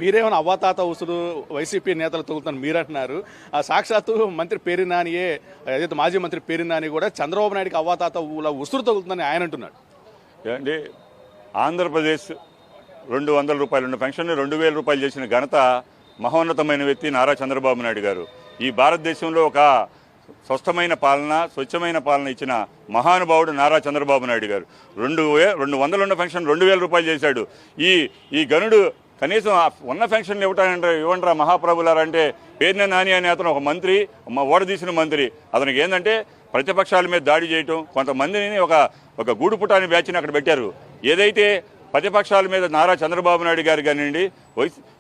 మీరేమైనా అవ్వాతాత ఉసురు వైసీపీ నేతలు తగులుతున్నారు మీరు అంటున్నారు. సాక్షాత్తు మంత్రి పేర్ని నానియే, ఏదైతే మాజీ మంత్రి పేర్ని నాని కూడా చంద్రబాబు నాయుడికి అవ్వాతాత ఉసురు తగులుతుందని ఆయన అంటున్నాడు. ఏమండి, ఆంధ్రప్రదేశ్ 200 రూపాయలు ఉన్న పెన్షన్ 2000 రూపాయలు చేసిన ఘనత మహోన్నతమైన వ్యక్తి నారా చంద్రబాబు నాయుడు గారు. ఈ భారతదేశంలో ఒక స్వస్థమైన పాలన, స్వచ్ఛమైన పాలన ఇచ్చిన మహానుభావుడు నారా చంద్రబాబు నాయుడు గారు. 200 ఉన్న పెన్షన్ 2000 రూపాయలు చేశాడు. ఈ గనుడు కనీసం ఉన్న పెన్షన్ ఇవ్వంటారా మహాప్రభులారంటే పేర్ని నాని అనే అతను ఒక మంత్రి, ఓడదీసిన మంత్రి. అతనికి ఏంటంటే ప్రతిపక్షాల మీద దాడి చేయటం, కొంతమందిని ఒక గూడుపుటాని బ్యాచ్ని అక్కడ పెట్టారు. ఏదైతే ప్రతిపక్షాల మీద నారా చంద్రబాబు నాయుడు గారు కానివ్వండి,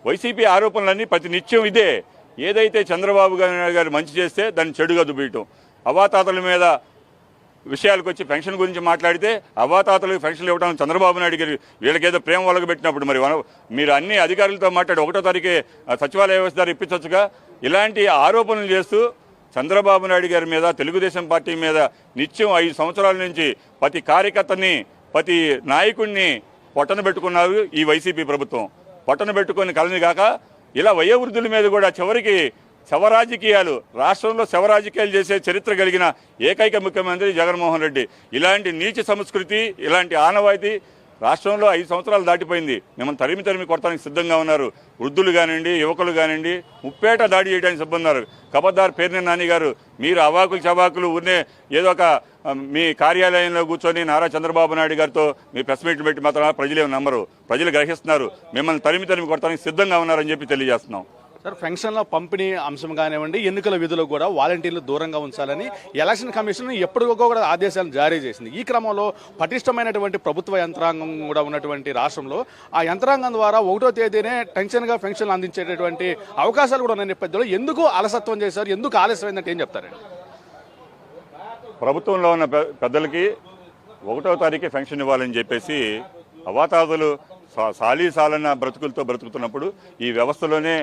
వైసీపీ ఆరోపణలన్నీ ప్రతి నిత్యం ఇదే. ఏదైతే చంద్రబాబు నాయుడు గారు మంచి చేస్తే దాన్ని చెడుగా దుబ్బేయటం, అవాతాతల మీద విషయాలకు వచ్చి పెన్షన్ గురించి మాట్లాడితే అవాతాతలకు పెన్షన్లు ఇవ్వడం చంద్రబాబు నాయుడు గారు వీళ్ళకేదో ప్రేమ వలగబెట్టినప్పుడు మరి మీరు అన్ని అధికారులతో మాట్లాడి 1వ తారీఖే సచివాలయ వ్యవస్థ ద్వారా ఇప్పించవచ్చుగా. ఇలాంటి ఆరోపణలు చేస్తూ చంద్రబాబు నాయుడు గారి మీద, తెలుగుదేశం పార్టీ మీద నిత్యం 5 సంవత్సరాల నుంచి ప్రతి కార్యకర్తని, ప్రతి నాయకుడిని పొట్టన పెట్టుకున్నారు ఈ వైసీపీ ప్రభుత్వం. పొట్టన పెట్టుకుని కలని కాక ఇలా వయోవృద్ధుల మీద కూడా చివరికి శవరాజకీయాలు, రాష్ట్రంలో శవరాజకీయాలు చేసే చరిత్ర కలిగిన ఏకైక ముఖ్యమంత్రి జగన్మోహన్ రెడ్డి. ఇలాంటి నీచ సంస్కృతి, ఇలాంటి ఆనవాయితీ రాష్ట్రంలో 5 సంవత్సరాలు దాటిపోయింది. మిమ్మల్ని తరిమి కొడతానికి సిద్ధంగా ఉన్నారు. వృద్ధులు కానివ్వండి, యువకులు కానివ్వండి, ముప్పేట దాడి చేయడానికి సిద్ధంగా ఉన్నారు. కబద్దార్ పేర్ని నాని గారు, మీరు అవాకులు చవాకులు ఊరినే ఏదో ఒక మీ కార్యాలయంలో కూర్చొని నారా చంద్రబాబు నాయుడు గారితో మీ ప్రెస్ మీట్లు పెట్టి మాత్రం ప్రజలేమో నమ్మరు. ప్రజలు గ్రహిస్తున్నారు. మిమ్మల్ని తరిమి కొడతానికి సిద్ధంగా ఉన్నారని చెప్పి తెలియజేస్తున్నాం. సార్, పెన్షన్ల పంపిణీ అంశం కానివ్వండి, ఎన్నికల విధులు కూడా వాలంటీర్లు దూరంగా ఉంచాలని ఎలక్షన్ కమిషన్ ఎప్పటికో కూడా ఆదేశాలను జారీ చేసింది. ఈ క్రమంలో పటిష్టమైనటువంటి ప్రభుత్వ యంత్రాంగం కూడా ఉన్నటువంటి రాష్ట్రంలో ఆ యంత్రాంగం ద్వారా 1వ తేదీనే టెన్షన్గా పెన్షన్లు అందించేటటువంటి అవకాశాలు కూడా ఉన్న నేపథ్యంలో ఎందుకు అలసత్వం చేశారు, ఎందుకు ఆలస్యమైందంటే ఏం చెప్తారండి? ప్రభుత్వంలో ఉన్న పెద్దలకి 1వ తారీఖే పెన్షన్ ఇవ్వాలని చెప్పేసి అవాతాదులు సాలన బ్రతుకులతో బ్రతుకుతున్నప్పుడు ఈ వ్యవస్థలోనే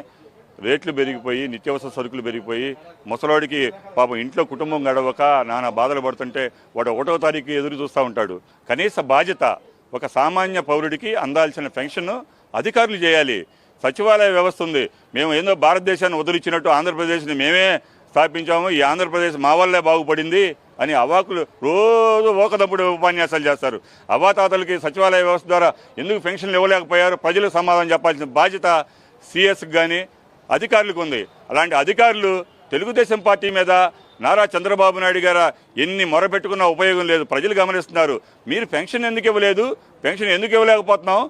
రేట్లు పెరిగిపోయి, నిత్యావసర సరుకులు పెరిగిపోయి, ముసలోడికి పాపం ఇంట్లో కుటుంబం గడవక నానా బాధలు పడుతుంటే వాడు 1వ తారీఖు ఎదురు చూస్తూ ఉంటాడు. కనీస బాధ్యత ఒక సామాన్య పౌరుడికి అందాల్సిన పెన్షన్ అధికారులు చేయాలి. సచివాలయ వ్యవస్థ ఉంది. మేము ఏందో భారతదేశాన్ని వదిలిచ్చినట్టు ఆంధ్రప్రదేశ్ని మేమే స్థాపించాము, ఈ ఆంధ్రప్రదేశ్ మా వల్లే బాగుపడింది అని అవాకులు రోజు ఓకదప్పుడు ఉపన్యాసాలు చేస్తారు. అవాతాతలకి సచివాలయ వ్యవస్థ ద్వారా ఎందుకు పెన్షన్లు ఇవ్వలేకపోయారు, ప్రజలకు సమాధానం చెప్పాల్సిన బాధ్యత సిఎస్కి కానీ అధికారులకు ఉంది. అలాంటి అధికారులు తెలుగుదేశం పార్టీ మీద, నారా చంద్రబాబు నాయుడు గారు ఎన్ని మొరపెట్టుకున్నా ఉపయోగం లేదు. ప్రజలు గమనిస్తున్నారు. మీరు పెన్షన్ ఎందుకు ఇవ్వలేదు, పెన్షన్ ఎందుకు ఇవ్వలేకపోతున్నాం,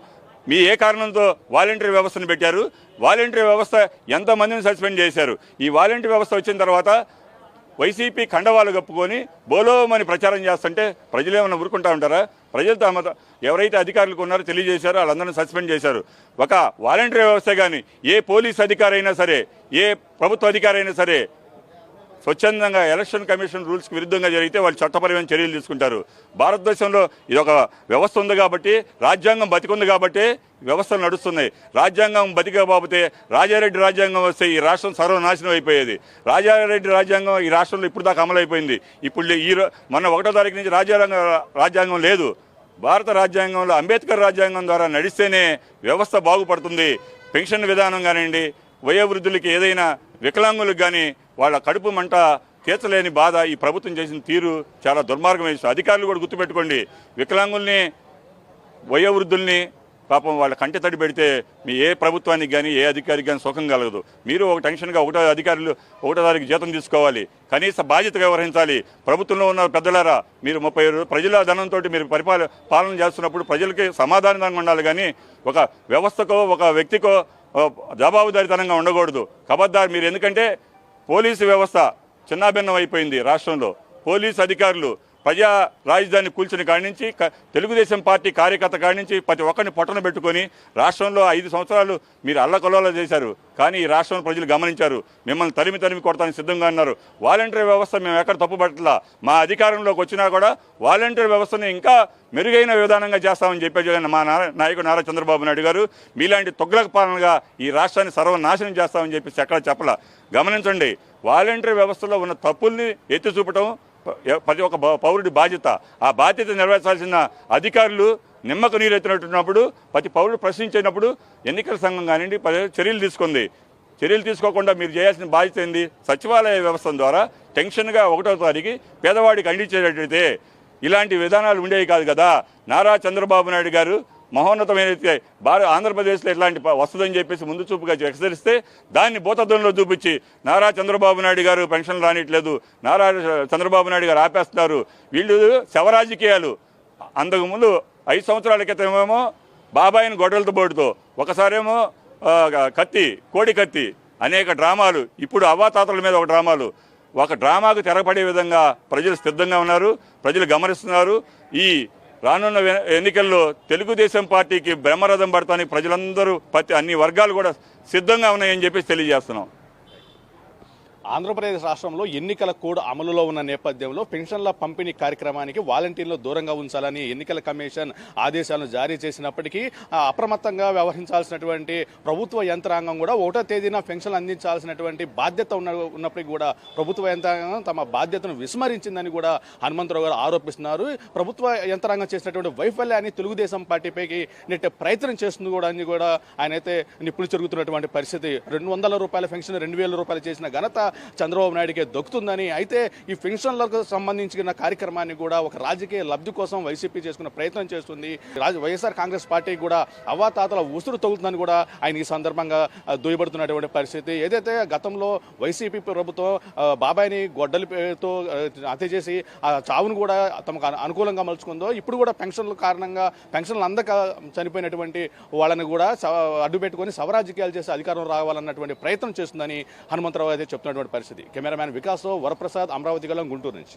మీ ఏ కారణంతో వాలంటరీ వ్యవస్థను పెట్టారు, వాలంటరీ వ్యవస్థ ఎంతమందిని సస్పెండ్ చేశారు. ఈ వాలంటరీ వ్యవస్థ వచ్చిన తర్వాత వైసీపీ కండవాళ్ళు కప్పుకొని బోలోమని ప్రచారం చేస్తుంటే ప్రజలు ఏమైనా ఊరుకుంటా ఉంటారా? ప్రజలు ఎవరైతే అధికారులకు ఉన్నారో తెలియజేశారో వాళ్ళందరినీ సస్పెండ్ చేశారు. ఒక వాలంటరీ వ్యవస్థ కానీ, ఏ పోలీస్ అధికారి అయినా సరే, ఏ ప్రభుత్వ అధికారి అయినా సరే స్వచ్ఛందంగా ఎలక్షన్ కమిషన్ రూల్స్కి విరుద్ధంగా జరిగితే వాళ్ళు చట్టపరమైన చర్యలు తీసుకుంటారు. భారతదేశంలో ఇది ఒక వ్యవస్థ ఉంది కాబట్టి, రాజ్యాంగం బతికుంది కాబట్టి వ్యవస్థలు నడుస్తున్నాయి. రాజ్యాంగం బతికపోతే రాజారెడ్డి రాజ్యాంగం వస్తే ఈ రాష్ట్రం సర్వనాశనం అయిపోయేది. రాజారెడ్డి రాజ్యాంగం ఈ రాష్ట్రంలో ఇప్పుడు దాకా అమలైపోయింది. ఇప్పుడు మొన్న 1వ తారీఖు నుంచి రాజ్యాంగం లేదు. భారత రాజ్యాంగంలో అంబేద్కర్ రాజ్యాంగం ద్వారా నడిస్తేనే వ్యవస్థ బాగుపడుతుంది. పెన్షన్ విధానం కానివ్వండి, వయోవృద్ధులకి ఏదైనా వికలాంగులకు కానీ వాళ్ళ కడుపు మంట తీర్చలేని బాధ ఈ ప్రభుత్వం చేసిన తీరు చాలా దుర్మార్గమైన. అధికారులు కూడా గుర్తుపెట్టుకోండి, వికలాంగుల్ని, వయోవృద్ధుల్ని పాపం వాళ్ళ కంటి తడి పెడితే మీ ఏ ప్రభుత్వానికి కానీ ఏ అధికారికి కానీ సుఖం కలగదు. మీరు ఒక టెన్షన్గా 1వ తారీఖు జీతం తీసుకోవాలి, కనీస బాధ్యత వ్యవహరించాలి. ప్రభుత్వంలో ఉన్న పెద్దలారా, మీరు 30 ప్రజల ధనంతో మీరు పాలన చేస్తున్నప్పుడు ప్రజలకి సమాధానంగా ఉండాలి. కానీ ఒక వ్యవస్థకో ఒక వ్యక్తికో జవాబుదారీతనంగా ఉండకూడదు. కబద్దార్ మీరు. ఎందుకంటే పోలీసు వ్యవస్థ చిన్నాభిన్నం అయిపోయింది రాష్ట్రంలో. పోలీసు అధికారులు ప్రజా రాజధాని కూల్చిన కాడి నుంచి, తెలుగుదేశం పార్టీ కార్యకర్త కాడి నుంచి ప్రతి ఒక్కరిని పొట్టన పెట్టుకొని రాష్ట్రంలో 5 సంవత్సరాలు మీరు అల్లకల్లోలా చేశారు. కానీ ఈ రాష్ట్రంలో ప్రజలు గమనించారు. మిమ్మల్ని తరిమి కొడతానికి సిద్ధంగా ఉన్నారు. వాలంటరీ వ్యవస్థ మేము ఎక్కడ తప్పుపట్టలా. మా అధికారంలోకి వచ్చినా కూడా వాలంటరీ వ్యవస్థను ఇంకా మెరుగైన విధానంగా చేస్తామని చెప్పే మా నాయకుడు నారా చంద్రబాబు నాయుడు గారు మీలాంటి తొగ్గులకు పాలనగా ఈ రాష్ట్రాన్ని సర్వనాశనం చేస్తామని చెప్పేసి ఎక్కడ చెప్పలా. గమనించండి, వాలంటరీ వ్యవస్థలో ఉన్న తప్పుల్ని ఎత్తి చూపటం ప్రతి ఒక్క పౌరుడి బాధ్యత. ఆ బాధ్యత నెరవేర్చాల్సిన అధికారులు నిమ్మకు నీరెత్తినట్టున్నప్పుడు ప్రతి పౌరుడు ప్రశ్నించినప్పుడు ఎన్నికల సంఘం కానివ్వండి చర్యలు తీసుకుంది. చర్యలు తీసుకోకుండా మీరు చేయాల్సిన బాధ్యత ఏంది? సచివాలయ వ్యవస్థ ద్వారా టెన్షన్గా 1వ తారీఖు పేదవాడికి అందించేటట్టయితే ఇలాంటి విధానాలు ఉండేవి కాదు కదా. నారా చంద్రబాబు నాయుడు గారు మహోన్నతమైనది ఆంధ్రప్రదేశ్లో ఇట్లాంటి వస్తుందని చెప్పేసి ముందు చూపుగా హెచ్చరిస్తే దాన్ని భూతద్దంలో చూపించి నారా చంద్రబాబు నాయుడు గారు పెన్షన్లు రానిట్లేదు, నారా చంద్రబాబు నాయుడు గారు ఆపేస్తున్నారు, వీళ్ళు శవరాజకీయాలు. అంతకుముందు 5 సంవత్సరాల క్రితమేమో బాబాయిని గొడ్డలతో పోటుతో, ఒకసారేమో కత్తి కోడి కత్తి అనేక డ్రామాలు, ఇప్పుడు అవ్వాతాతల మీద ఒక డ్రామాలు. ఒక డ్రామాకు తెరపడే విధంగా ప్రజలు సిద్ధంగా ఉన్నారు, ప్రజలు గమనిస్తున్నారు. ఈ రానున్న ఎన్నికల్లో తెలుగుదేశం పార్టీకి బ్రహ్మరథం పడటానికి ప్రజలందరూ అన్ని వర్గాలు కూడా సిద్ధంగా ఉన్నాయని చెప్పేసి తెలియజేస్తున్నాం. ఆంధ్రప్రదేశ్ రాష్ట్రంలో ఎన్నికల కోడ్ అమలులో ఉన్న నేపథ్యంలో పెన్షన్ల పంపిణీ కార్యక్రమానికి వాలంటీర్లు దూరంగా ఉంచాలని ఎన్నికల కమిషన్ ఆదేశాలను జారీ చేసినప్పటికీ అప్రమత్తంగా వ్యవహరించాల్సినటువంటి ప్రభుత్వ యంత్రాంగం కూడా 1వ తేదీన పెన్షన్లు అందించాల్సినటువంటి బాధ్యత ఉన్నప్పటికీ కూడా ప్రభుత్వ యంత్రాంగం తమ బాధ్యతను విస్మరించిందని కూడా హనుమంతరావు గారు ఆరోపిస్తున్నారు. ప్రభుత్వ యంత్రాంగం చేసినటువంటి వైఫల్యాన్ని తెలుగుదేశం పార్టీపైకి నెట్టే ప్రయత్నం చేస్తుంది కూడా అని కూడా ఆయన అయితే నిప్పులు చెరుగుతున్నటువంటి పరిస్థితి. 200 రూపాయల పెన్షన్ 2000 రూపాయలు చేసిన ఘనత చంద్రబాబు నాయుడికే దొక్కుతుందని, అయితే ఈ పెన్షన్లకు సంబంధించిన కార్యక్రమాన్ని కూడా ఒక రాజకీయ లబ్ధి కోసం వైసీపీ చేసుకున్న ప్రయత్నం చేస్తుంది. వైఎస్ఆర్ కాంగ్రెస్ పార్టీ కూడా అవ్వాతాతల ఉసురు తగులుతుందని కూడా ఆయన ఈ సందర్భంగా దుయ్యబడుతున్నటువంటి పరిస్థితి. ఏదైతే గతంలో వైసీపీ ప్రభుత్వం బాబాయిని గొడ్డలితో హత్య చేసి ఆ చావును కూడా తమకు అనుకూలంగా మలుచుకుందో, ఇప్పుడు కూడా పెన్షన్ల కారణంగా పెన్షన్లు అందక చనిపోయినటువంటి వాళ్ళని కూడా అడ్డుపెట్టుకొని శవరాజకీయాలు చేసి అధికారం రావాలన్నటువంటి ప్రయత్నం చేస్తుందని హనుమంతరావు అయితే చెప్తున్నటువంటి పరిస్థితి. కెమెరామ్యాన్ వికాస్ వరప్రసాద్, అమరావతి గలం, గుంటూరు నుంచి.